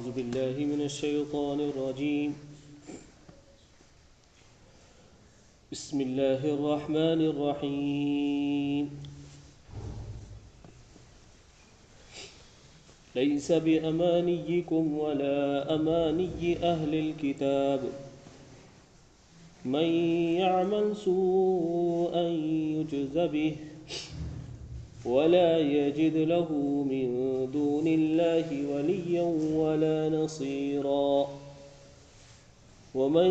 أعوذ بالله من الشيطان الرجيم. بسم الله الرحمن الرحيم. ليس بأمانيكم ولا أماني أهل الكتاب من يعمل سوءا يجز به ولا يجد له من دون الله وليا ولا نصيرا ومن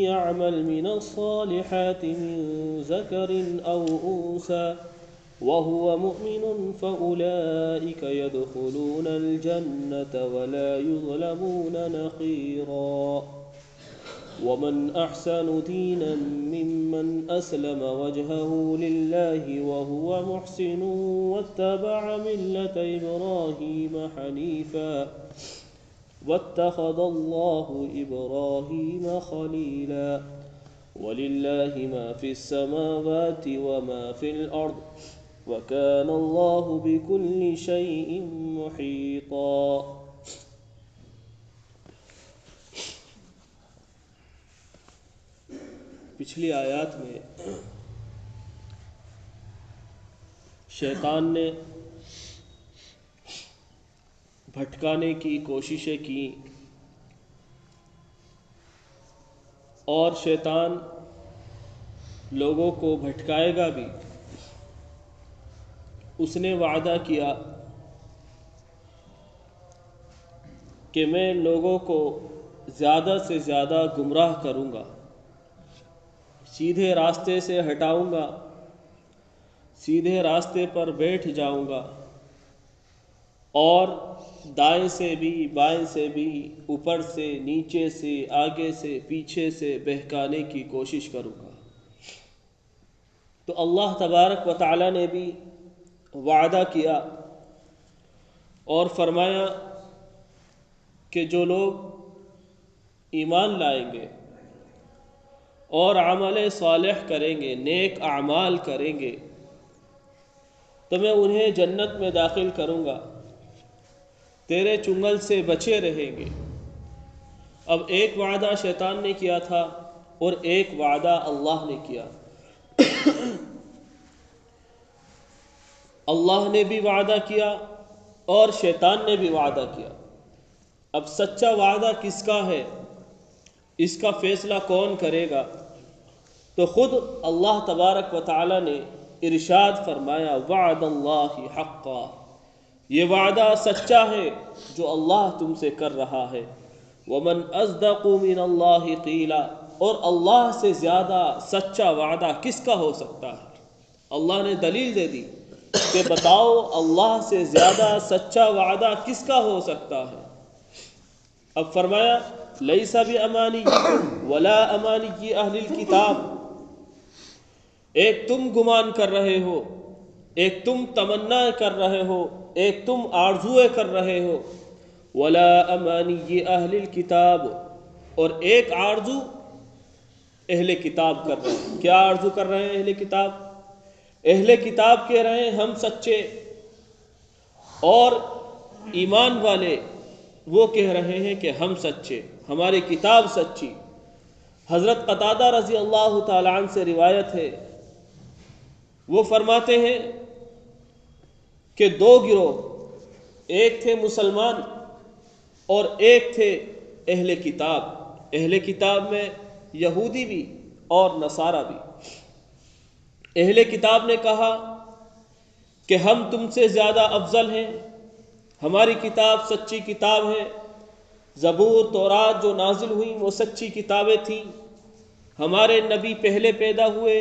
يعمل من الصالحات من ذكر أو أنثى وهو مؤمن فأولئك يدخلون الجنة ولا يظلمون نقيرا ومن أحسن دينا ممن أسلم وجهه لله وهو محسن واتبع ملة إبراهيم حنيفا واتخذ الله إبراهيم خليلا ولله ما في السماوات وما في الأرض وكان الله بكل شيء محيطا. پچھلی آیات میں شیطان نے بھٹکانے کی کوششیں کی اور شیطان لوگوں کو بھٹکائے گا بھی. اس نے وعدہ کیا کہ میں لوگوں کو زیادہ سے زیادہ گمراہ کروں گا، سیدھے راستے سے ہٹاؤں گا، سیدھے راستے پر بیٹھ جاؤں گا اور دائیں سے بھی بائیں سے بھی اوپر سے نیچے سے آگے سے پیچھے سے بہکانے کی کوشش کروں گا. تو اللہ تبارک و تعالی نے بھی وعدہ کیا اور فرمایا کہ جو لوگ ایمان لائیں گے اور عمل صالح کریں گے، نیک اعمال کریں گے، تو میں انہیں جنت میں داخل کروں گا، تیرے چنگل سے بچے رہیں گے. اب ایک وعدہ شیطان نے کیا تھا اور ایک وعدہ اللہ نے کیا. اللہ نے بھی وعدہ کیا اور شیطان نے بھی وعدہ کیا. اب سچا وعدہ کس کا ہے، اس کا فیصلہ کون کرے گا؟ تو خود اللہ تبارک و تعالی نے ارشاد فرمایا وعد اللہ حقا، یہ وعدہ سچا ہے جو اللہ تم سے کر رہا ہے. ومن اصدق من اللہ قیلا، اور اللہ سے زیادہ سچا وعدہ کس کا ہو سکتا ہے؟ اللہ نے دلیل دے دی کہ بتاؤ اللہ سے زیادہ سچا وعدہ کس کا ہو سکتا ہے. اب فرمایا لیس بامانیکم ولا امانی اہل الکتاب، ایک تم گمان کر رہے ہو، ایک تم تمنا کر رہے ہو، ایک تم آرزوئے کر رہے ہو، ولا امانی اہل الکتاب، اور ایک آرزو اہل کتاب کر رہے ہیں. کیا آرزو کر رہے ہیں اہل کتاب؟ اہل کتاب کہہ رہے ہیں ہم سچے، اور ایمان والے وہ کہہ رہے ہیں کہ ہم سچے، ہماری کتاب سچی. حضرت قتادہ رضی اللہ تعالی عنہ سے روایت ہے، وہ فرماتے ہیں کہ دو گروہ، ایک تھے مسلمان اور ایک تھے اہل کتاب. اہل کتاب میں یہودی بھی اور نصارہ بھی. اہل کتاب نے کہا کہ ہم تم سے زیادہ افضل ہیں، ہماری کتاب سچی کتاب ہے، زبور تورات جو نازل ہوئی وہ سچی کتابیں تھیں، ہمارے نبی پہلے پیدا ہوئے،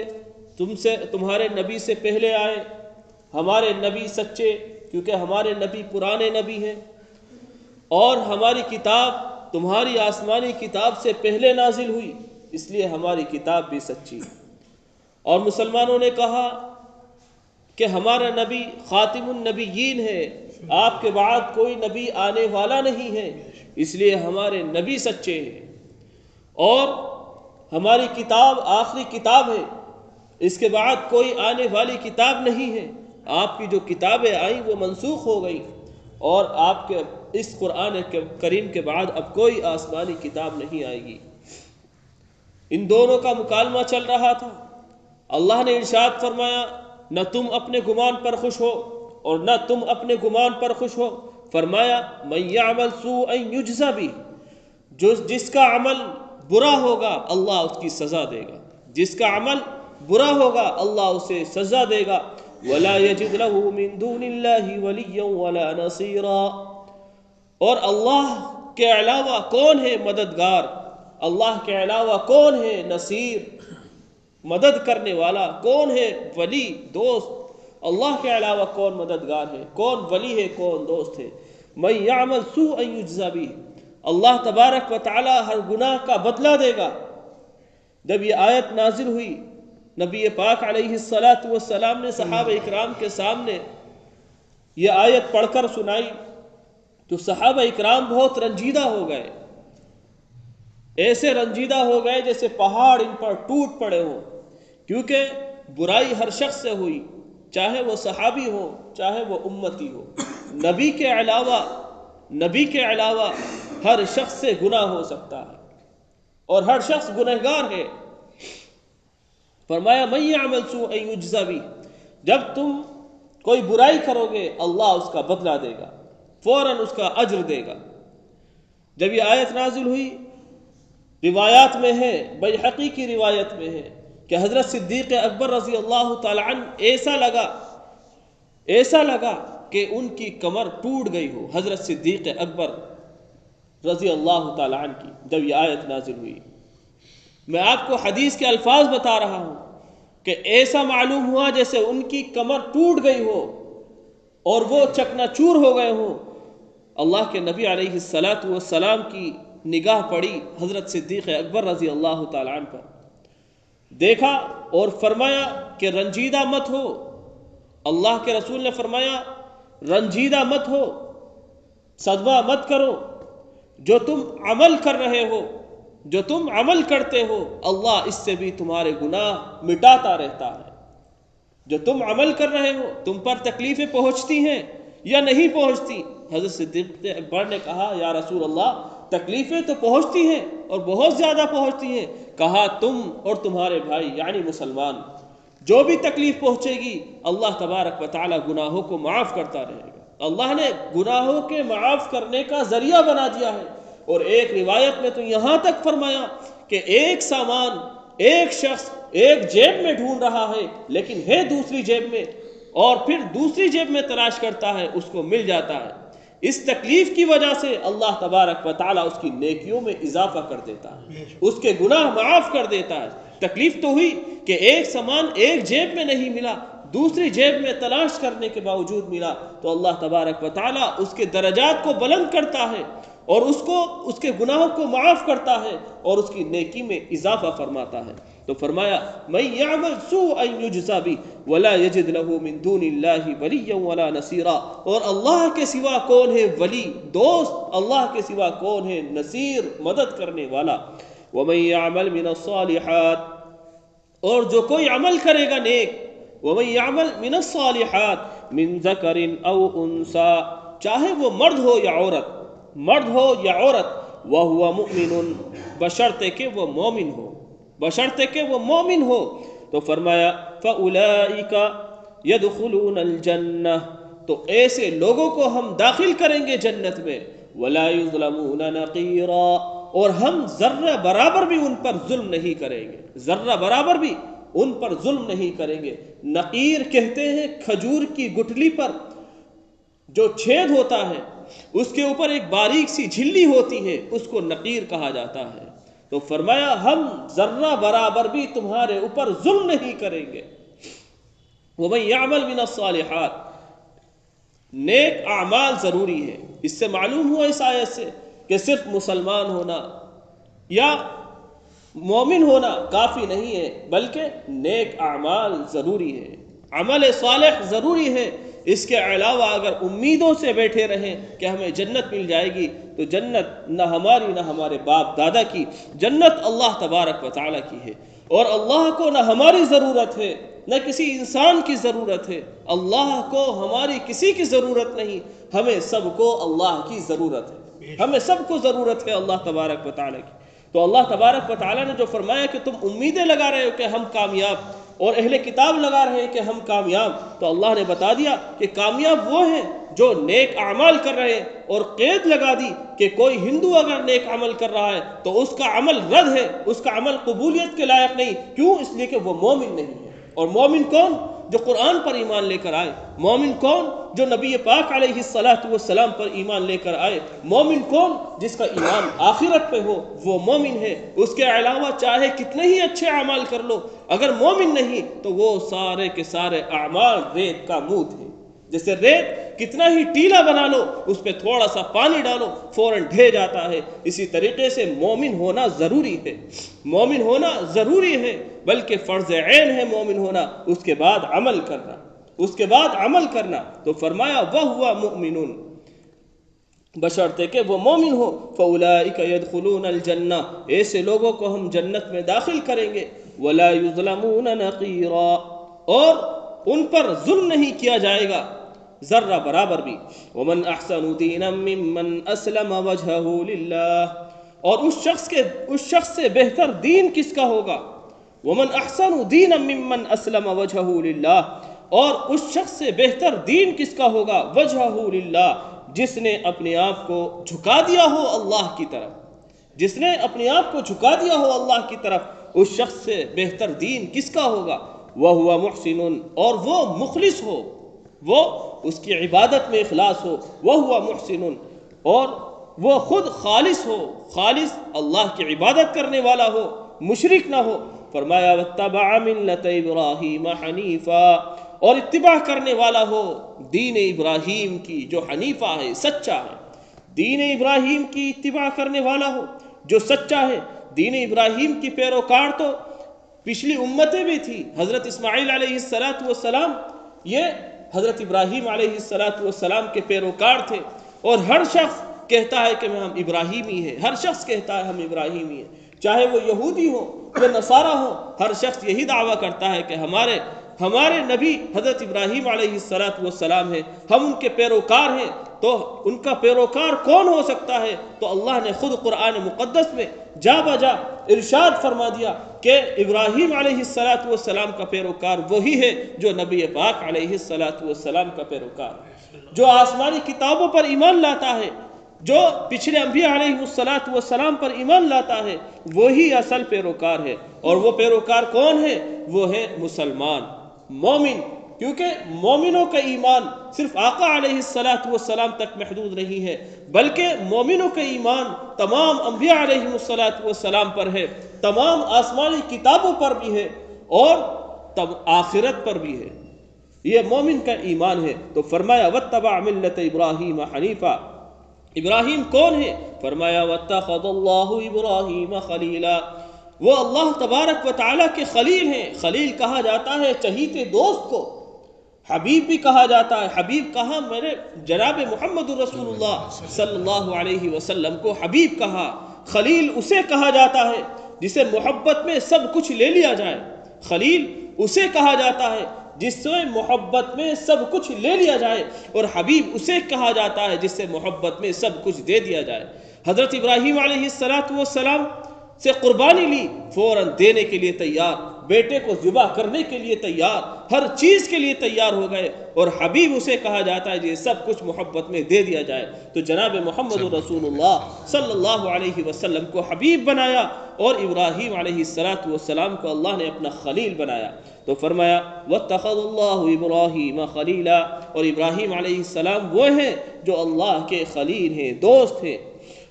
تمہارے نبی سے پہلے آئے، ہمارے نبی سچے کیونکہ ہمارے نبی پرانے نبی ہیں، اور ہماری کتاب تمہاری آسمانی کتاب سے پہلے نازل ہوئی اس لیے ہماری کتاب بھی سچی. اور مسلمانوں نے کہا کہ ہمارا نبی خاتم النبیین ہے، آپ کے بعد کوئی نبی آنے والا نہیں ہے اس لیے ہمارے نبی سچے ہیں، اور ہماری کتاب آخری کتاب ہے، اس کے بعد کوئی آنے والی کتاب نہیں ہے. آپ کی جو کتابیں آئیں وہ منسوخ ہو گئی اور آپ کے اس قرآن کریم کے بعد اب کوئی آسمانی کتاب نہیں آئے گی۔ ان دونوں کا مکالمہ چل رہا تھا۔ اللہ نے ارشاد فرمایا نہ تم اپنے گمان پر خوش ہو اور نہ تم اپنے گمان پر خوش ہو۔ فرمایا من یعمل سوءا یجزا بہ، جس کا عمل برا ہوگا اللہ اس کی سزا دے گا، جس کا عمل برا ہوگا اللہ اسے سزا دے گا۔ ولا یجد له من دون اللہ ولیا ولا نصیرا، اور اللہ کے علاوہ کون ہے مددگار، اللہ کے علاوہ کون ہے نصیر، مدد کرنے والا، کون ہے ولی دوست، اللہ کے علاوہ کون مددگار ہے، کون ولی ہے، کون دوست ہے۔ من یعمل سوءا یجزا بہ، اللہ تبارک و تعالی ہر گناہ کا بدلہ دے گا۔ جب یہ آیت نازل ہوئی نبی پاک علیہ السلام نے صحابہ اکرام کے سامنے یہ آیت پڑھ کر سنائی تو صحابہ اکرام بہت رنجیدہ ہو گئے، ایسے رنجیدہ ہو گئے جیسے پہاڑ ان پر ٹوٹ پڑے ہوں، کیونکہ برائی ہر شخص سے ہوئی، چاہے وہ صحابی ہو چاہے وہ امتی ہو۔ نبی کے علاوہ ہر شخص سے گناہ ہو سکتا ہے اور ہر شخص گنہگار ہے۔ فرمایا من یعمل سوءا یجزا بہ، جب تم کوئی برائی کرو گے اللہ اس کا بدلہ دے گا، فوراً اس کا اجر دے گا۔ جب یہ آیت نازل ہوئی روایات میں ہے، بیہقی کی روایت میں ہے کہ حضرت صدیق اکبر رضی اللہ تعالی عنہ ایسا لگا کہ ان کی کمر ٹوٹ گئی ہو، حضرت صدیق اکبر رضی اللہ تعالی عنہ کی جب یہ آیت نازل ہوئی۔ میں آپ کو حدیث کے الفاظ بتا رہا ہوں کہ ایسا معلوم ہوا جیسے ان کی کمر ٹوٹ گئی ہو اور وہ چکنا چور ہو گئے ہوں۔ اللہ کے نبی علیہ السلام کی نگاہ پڑی حضرت صدیق اکبر رضی اللہ تعالی عنہ پر، دیکھا اور فرمایا کہ رنجیدہ مت ہو۔ اللہ کے رسول نے فرمایا رنجیدہ مت ہو، صدمہ مت کرو، جو تم عمل کر رہے ہو، جو تم عمل کرتے ہو اللہ اس سے بھی تمہارے گناہ مٹاتا رہتا ہے۔ جو تم عمل کر رہے ہو تم پر تکلیفیں پہنچتی ہیں یا نہیں پہنچتی؟ حضرت صدیق اکبر نے کہا یا رسول اللہ تکلیفیں تو پہنچتی ہیں اور بہت زیادہ پہنچتی ہیں۔ کہا تم اور تمہارے بھائی یعنی مسلمان جو بھی تکلیف پہنچے گی اللہ تبارک و تعالی گناہوں کو معاف کرتا رہے گا۔ اللہ نے گناہوں کے معاف کرنے کا ذریعہ بنا دیا ہے۔ اور ایک روایت میں تو یہاں تک فرمایا کہ ایک سامان ایک شخص ایک جیب میں ڈھونڈ رہا ہے لیکن ہے دوسری جیب میں، اور پھر دوسری جیب میں تلاش کرتا ہے اس کو مل جاتا ہے۔ اس تکلیف کی وجہ سے اللہ تبارک و تعالیٰ اس کی نیکیوں میں اضافہ کر دیتا ہے، اس کے گناہ معاف کر دیتا ہے۔ تکلیف تو ہوئی کہ ایک سامان ایک جیب میں نہیں ملا، دوسری جیب میں تلاش کرنے کے باوجود ملا، تو اللہ تبارک و تعالیٰ اس کے درجات کو بلند کرتا ہے اور اس کے گناہوں کو معاف کرتا ہے اور اس کی نیکی میں اضافہ فرماتا ہے۔ تو فرمایا من یعمل سوءا یجزا بہ ولا یجد له من دون اللہ ولیا ولا نصیرا، اور اللہ کے سوا کون ہے ولی دوست، اللہ کے سوا کون ہے نصیر مدد کرنے والا۔ ومن یعمل من الصالحات، اور جو کوئی عمل کرے گا نیک، ومن یعمل من الصالحات من ذکر او انثى، چاہے وہ مرد ہو یا عورت، مرد ہو یا عورت، وہو مؤمن، بشرطے کہ وہ مومن ہو، بشرطے کہ وہ مومن ہو۔ تو فرمایا فَأُولَئِكَ يَدْخُلُونَ الْجَنَّةِ، تو ایسے لوگوں کو ہم داخل کریں گے جنت میں، وَلَا يُظْلَمُونَ نَقِيرًا، اور ہم ذرہ برابر بھی ان پر ظلم نہیں کریں گے، ذرہ برابر بھی ان پر ظلم نہیں کریں گے۔ نقیر کہتے ہیں کھجور کی گٹھلی پر جو چھید ہوتا ہے اس کے اوپر ایک باریک سی جھلی ہوتی ہے، اس کو نقیر کہا جاتا ہے۔ تو فرمایا ہم ذرہ برابر بھی تمہارے اوپر ظلم نہیں کریں گے۔ وَمَن يَعْمَلْ مِنَ الصَّالِحَاتِ، نیک اعمال ضروری ہے۔ اس سے معلوم ہوا اس آیت سے کہ صرف مسلمان ہونا یا مومن ہونا کافی نہیں ہے، بلکہ نیک اعمال ضروری ہے، عمل صالح ضروری ہے۔ اس کے علاوہ اگر امیدوں سے بیٹھے رہیں کہ ہمیں جنت مل جائے گی، تو جنت نہ ہماری نہ ہمارے باپ دادا کی، جنت اللہ تبارک و تعالیٰ کی ہے، اور اللہ کو نہ ہماری ضرورت ہے نہ کسی انسان کی ضرورت ہے، اللہ کو ہماری کسی کی ضرورت نہیں، ہمیں سب کو اللہ کی ضرورت ہے، ہمیں سب کو ضرورت ہے اللہ تبارک و تعالیٰ کی۔ تو اللہ تبارک و تعالیٰ نے جو فرمایا کہ تم امیدیں لگا رہے ہو کہ ہم کامیاب، اور اہل کتاب لگا رہے ہیں کہ ہم کامیاب، تو اللہ نے بتا دیا کہ کامیاب وہ ہیں جو نیک اعمال کر رہے ہیں، اور قید لگا دی کہ کوئی ہندو اگر نیک عمل کر رہا ہے تو اس کا عمل رد ہے، اس کا عمل قبولیت کے لائق نہیں۔ کیوں؟ اس لیے کہ وہ مومن نہیں ہے۔ اور مومن کون؟ جو قرآن پر ایمان لے کر آئے۔ مومن کون؟ جو نبی پاک علیہ السلام پر ایمان لے کر آئے۔ مومن کون؟ جس کا ایمان آخرت پہ ہو، وہ مومن ہے۔ اس کے علاوہ چاہے کتنے ہی اچھے اعمال کر لو، اگر مومن نہیں تو وہ سارے کے سارے اعمال ریت کا موت ہے۔ جیسے ریت کتنا ہی ٹیلا بنا لو، اس پہ تھوڑا سا پانی ڈالو فوراً ڈھے جاتا ہے، اسی طریقے سے مومن ہونا ضروری ہے۔ مومن ہونا ضروری ہے، بلکہ فرض عین ہے مومن ہونا، اس کے بعد عمل کرنا، اس کے بعد عمل کرنا۔ تو فرمایا وَهُوَ مُؤْمِنٌ، بشرطے کہ وہ مومن ہو۔ فَأُولَئِكَ يَدْخُلُونَ الْجَنَّةَ، ایسے لوگوں کو ہم جنت میں داخل کریں گے۔ وَلَا يُظْلَمُونَ نَقِيرًا، اور ان پر ظلم نہیں کیا جائے گا ذرہ برابر بھی۔ وَمَنْ أَحْسَنُ دِينًا مِّمَّنْ أَسْلَمَ وَجْهَهُ لِلَّهِ، اور اس شخص سے بہتر دین کس کا ہوگا؟ وَمَنْ أَحْسَنُ دِينًا مِّمَّنْ أَسْلَمَ وَجْهَهُ لِلَّهِ، اور اس شخص سے بہتر دین کس کا ہوگا؟ وَجْهَهُ لِلَّهِ، جس نے اپنے آپ کو جھکا دیا ہو اللہ کی طرف، جس نے اپنے آپ کو جھکا دیا ہو اللہ کی طرف، اس شخص سے بہتر دین کس کا ہوگا؟ وَهُوَ مُحْسِنٌ، اور وہ مخلص ہو، وہ اس کی عبادت میں اخلاص ہو۔ وَهُوَ مُحْسِنٌ، اور وہ خود خالص ہو، خالص اللہ کی عبادت کرنے والا ہو، مشرک نہ ہو۔ فرمایا وَاتَّبَعَ مِلَّةَ إِبْرَاهِيمَ حَنِيفًا، اور اتباع کرنے والا ہو دین ابراہیم کی جو حنیفہ ہے، سچا ہے۔ دین ابراہیم کی اتباع کرنے والا ہو جو سچا ہے۔ دین ابراہیم کی پیروکار تو پچھلی امتیں بھی تھی۔ حضرت اسماعیل علیہ السلام یہ حضرت ابراہیم علیہ السلام کے پیروکار تھے، اور ہر شخص کہتا ہے کہ ہم ابراہیمی ہیں، ہر شخص کہتا ہے ہم ابراہیمی ہیں، چاہے وہ یہودی ہو یا نصارہ ہو، ہر شخص یہی دعویٰ کرتا ہے کہ ہمارے نبی حضرت ابراہیم علیہ السلام ہیں، ہم ان کے پیروکار ہیں۔ تو ان کا پیروکار کون ہو سکتا ہے؟ تو اللہ نے خود قرآن مقدس میں جا بجا ارشاد فرما دیا کہ ابراہیم علیہ السلام کا پیروکار وہی ہے جو نبی پاک علیہ السلام کا پیروکار ہے، جو آسمانی کتابوں پر ایمان لاتا ہے، جو پچھلے انبیاء علیہ السلام پر ایمان لاتا ہے، وہی اصل پیروکار ہے۔ اور وہ پیروکار کون ہے؟ وہ ہے مسلمان، مومن۔ کیونکہ مومنوں کا ایمان صرف آقا علیہ السلام تک محدود نہیں ہے، بلکہ مومنوں کا ایمان تمام انبیاء علیہ السلام پر ہے، تمام آسمانی کتابوں پر بھی ہے، اور آخرت پر بھی ہے۔ یہ مومن کا ایمان ہے۔ تو فرمایا وَاتَّبَعَ مِلَّةَ إِبْرَاهِيمَ حَنِيفًا، ابراہیم کون ہے؟ فرمایا وَاتَّخَذَ اللَّهُ إِبْرَاهِيمَ خَلِيلًا، وہ اللہ تبارک و تعالیٰ کے خلیل ہیں۔ خلیل کہا جاتا ہے چہیتے دوست کو، حبیب بھی کہا جاتا ہے۔ حبیب کہا؟ میرے جناب محمد رسول اللہ صلی اللہ علیہ وسلم کو حبیب کہا۔ خلیل اسے کہا جاتا ہے جسے محبت میں سب کچھ لے لیا جائے۔ خلیل اسے کہا جاتا ہے جس سے محبت میں سب کچھ لے لیا جائے، اور حبیب اسے کہا جاتا ہے جس سے محبت میں سب کچھ دے دیا جائے۔ حضرت ابراہیم علیہ السلام سے قربانی لی، فوراً دینے کے لیے تیار، بیٹے کو ذبح کرنے کے لیے تیار، ہر چیز کے لیے تیار ہو گئے، اور حبیب اسے کہا جاتا ہے جسے سب کچھ محبت میں دے دیا جائے۔ تو جناب محمد رسول اللہ صلی اللہ علیہ وسلم کو حبیب بنایا، اور ابراہیم علیہ السلام کو اللہ نے اپنا خلیل بنایا۔ تو فرمایا وَاتَّخَذَ اللَّهُ إِبْرَاهِيمَ خَلِيلًا، اور ابراہیم علیہ السلام وہ ہیں جو اللہ کے خلیل ہیں، دوست ہیں۔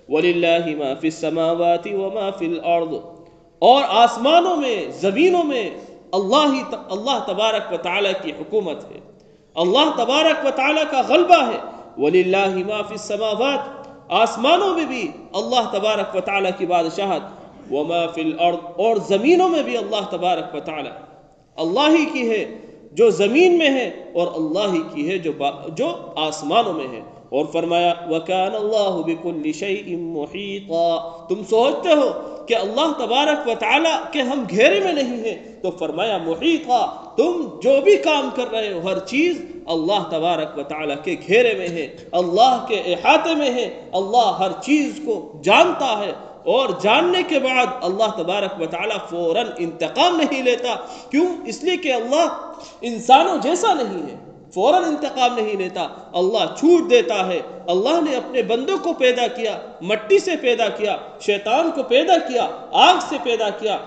وَلِلَّهِ مَا فِي السَّمَاوَاتِ وَمَا فِي الْأَرْضِ، اور آسمانوں میں زمینوں میں اللہ تبارک و تعالیٰ کی حکومت ہے، اللہ تبارک و تعالیٰ کا غلبہ ہے۔ وَلِلَّهِ مَا فِي السَّمَاوَاتِ، آسمانوں میں بھی اللہ تبارک و تعالیٰ کی بادشاہت، وَمَا فِي الْأَرْضِ، اور زمینوں میں بھی اللہ تبارک و تعالیٰ، اللہ ہی کی ہے جو زمین میں ہے، اور اللہ ہی کی ہے جو آسمانوں میں ہے۔ اور فرمایا وَكَانَ اللَّهُ بِكُلِّ شَيْءٍ مُحِيطًا، تم سوچتے ہو کہ اللہ تبارک و تعالیٰ کہ ہم گھیرے میں نہیں ہیں، تو فرمایا محیطا، تم جو بھی کام کر رہے ہو ہر چیز اللہ تبارک و تعالیٰ کے گھیرے میں ہے، اللہ کے احاطے میں ہے، اللہ ہر چیز کو جانتا ہے، اور جاننے کے بعد اللہ تبارک و تعالیٰ فوراً انتقام نہیں لیتا. کیوں؟ اس لیے کہ اللہ انسانوں جیسا نہیں ہے، فوراً انتقام نہیں لیتا، اللہ چھوٹ دیتا ہے. اللہ نے اپنے بندوں کو پیدا کیا، مٹی سے پیدا کیا، شیطان کو پیدا کیا، آگ سے پیدا کیا،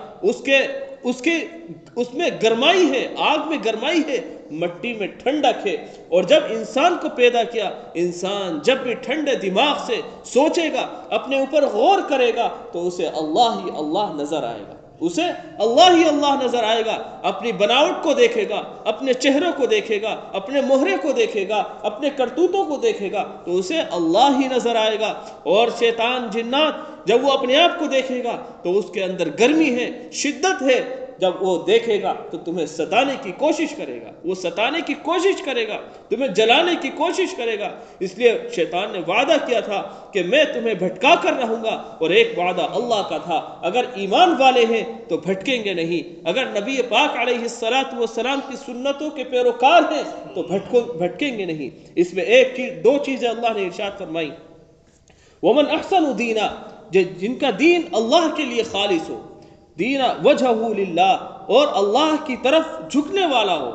اس میں گرمائی ہے، آگ میں گرمائی ہے، مٹی میں ٹھنڈک ہے. اور جب انسان کو پیدا کیا، انسان جب بھی ٹھنڈے دماغ سے سوچے گا، اپنے اوپر غور کرے گا، تو اسے اللہ ہی اللہ نظر آئے گا، اسے اللہ ہی اللہ نظر آئے گا. اپنی بناوٹ کو دیکھے گا، اپنے چہروں کو دیکھے گا، اپنے مہرے کو دیکھے گا، اپنے کرتوتوں کو دیکھے گا، تو اسے اللہ ہی نظر آئے گا. اور شیطان جنات جب وہ اپنے آپ کو دیکھے گا تو اس کے اندر گرمی ہے، شدت ہے، جب وہ دیکھے گا تو تمہیں ستانے کی کوشش کرے گا، وہ ستانے کی کوشش کرے گا، تمہیں جلانے کی کوشش کرے گا. اس لیے شیطان نے وعدہ کیا تھا کہ میں تمہیں بھٹکا کر رہوں گا، اور ایک وعدہ اللہ کا تھا، اگر ایمان والے ہیں تو بھٹکیں گے نہیں، اگر نبی پاک علیہ السلام کی سنتوں کے پیروکار ہیں تو بھٹکیں گے نہیں. اس میں دو چیزیں اللہ نے ارشاد فرمائی. ومن احسن دینا، جن کا دین اللہ کے لیے خالص ہو، دینا وجہہ للہ، اور اللہ کی طرف جھکنے والا ہو،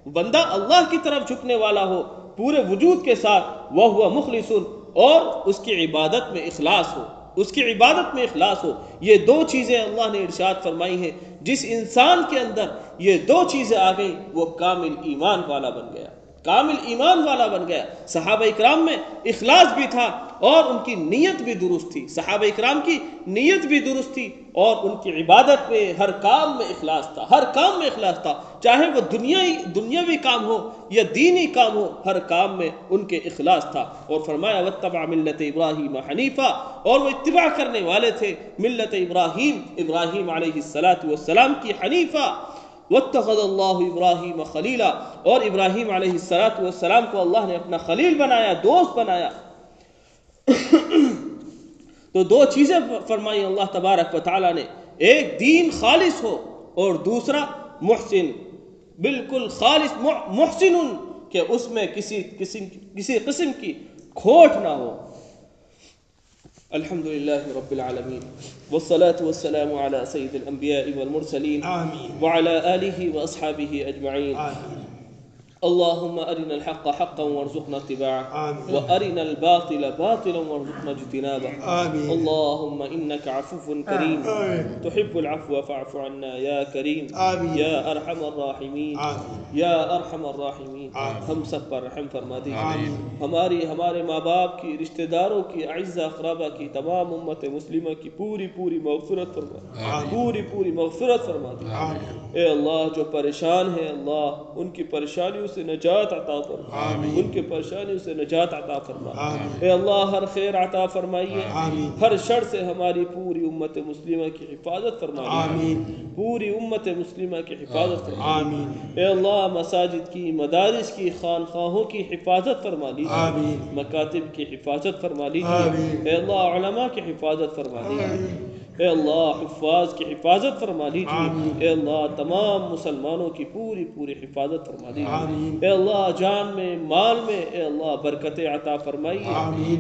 بندہ اللہ کی طرف جھکنے والا ہو پورے وجود کے ساتھ، وہو مخلص، اور اس کی عبادت میں اخلاص ہو، اس کی عبادت میں اخلاص ہو. یہ دو چیزیں اللہ نے ارشاد فرمائی ہیں. جس انسان کے اندر یہ دو چیزیں آ گئی وہ کامل ایمان والا بن گیا، کامل ایمان والا بن گیا. صحابہ اکرام میں اخلاص بھی تھا اور ان کی نیت بھی درست تھی، صحابہ اکرام کی نیت بھی درست تھی، اور ان کی عبادت میں ہر کام میں اخلاص تھا، ہر کام میں اخلاص تھا، چاہے وہ دنیاوی کام ہو یا دینی کام ہو، ہر کام میں ان کے اخلاص تھا. اور فرمایا واتبع ملت ابراہیم حنیفا، اور وہ اتباع کرنے والے تھے ملت ابراہیم علیہ السلام کی حنیفا. واتخذ اللہ ابراہیم خلیلا، اور ابراہیم علیہ السلام کو اللہ نے اپنا خلیل بنایا، دوست بنایا. تو دو چیزیں فرمائی اللہ تبارک و تعالیٰ نے، ایک دین خالص ہو اور دوسرا محسن، بالکل خالص محسن، کہ اس میں کسی قسم کی کھوٹ نہ ہو. الحمد للہ رب العالمین، والصلاة والسلام على سید الانبیاء والمرسلین وعلى آلہ واصحابہ اجمعین. اللهم أرنا الحق حقا وارزقنا اتباعه، وأرنا الباطل باطلا وارزقنا اجتنابه. اللهم إنك عفو كريم تحب العفو فاعف عنا يا كريم يا أرحم الراحمين يا أرحم الراحمين. ہم سب پر رحم فرما دیجیے، ہمارے ماں باپ کی، رشتہ داروں کی، اعزاء اقربا کی، تمام امت مسلمہ کی پوری مغفرت فرما، پوری مغفرت فرما دیجیے. اے اللہ جو پریشان ہیں اللہ ان کی پریشانیوں سے نجات عطا فرما، ان کے پریشانیوں سے نجات عطا فرما. اے اللہ ہر خیر عطا فرمائیے، ہر شر سے ہماری پوری امت مسلمہ کی حفاظت فرما دیجیے، پوری امت مسلمہ کی حفاظت فرما دیجیے. اے اللہ مساجد کی، مدارس کی، خانقاہوں کی حفاظت فرما دیجیے، مکاتب کی حفاظت فرما دیجیے. اے اللہ علماء کی حفاظت فرما دیجیے. اے اللہ حفاظ کی حفاظت فرما دیجیے. اے اللہ تمام مسلمانوں کی پوری حفاظت فرما دیجیے. اے اللہ جان میں، مال میں، اے اللہ برکت عطا فرمائیے.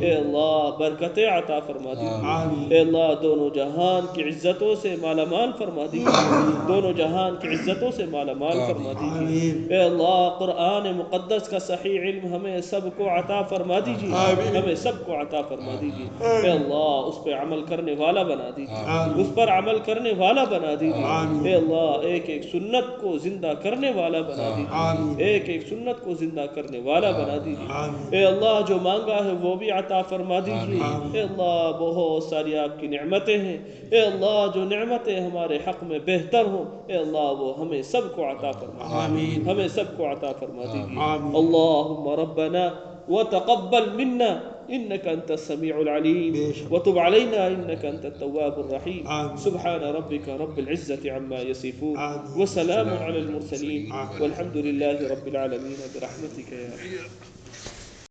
اے اللہ برکت عطا فرما دیجیے. اے اللہ دونوں جہان کی عزتوں سے مالا مال فرما دیجیے، دونوں جہان کی عزتوں سے مالا مال فرما دیجیے. اے اللہ قرآن مقدس کا صحیح علم ہمیں سب کو عطا فرما دیجیے، ہمیں سب کو عطا فرما دیجیے. اے اللہ اس پہ عمل کرنے والا بنا دیجیے، اس پر عمل کرنے والا بنا دیجیے. اے اللہ ایک سنت کو زندہ کرنے والا بنا دیجیے، ایک سنت کو زندہ کرنے والا بنا دیجیے. اے اللہ جو مانگا ہے وہ بھی عطا فرما دیجیے. اے اللہ بہت ساری آپ کی نعمتیں ہیں، اے اللہ جو نعمتیں ہمارے حق میں بہتر ہوں اے اللہ وہ ہمیں سب کو عطا فرما، ہمیں سب کو عطا فرما دیجیے. اللہم ربنا وتقبل منا إنك أنت السميع العليم وتب علينا إنك أنت التواب الرحيم. سبحان ربك رب العزة عما يصفون وسلام على المرسلين والحمد لله رب العالمين برحمتك يا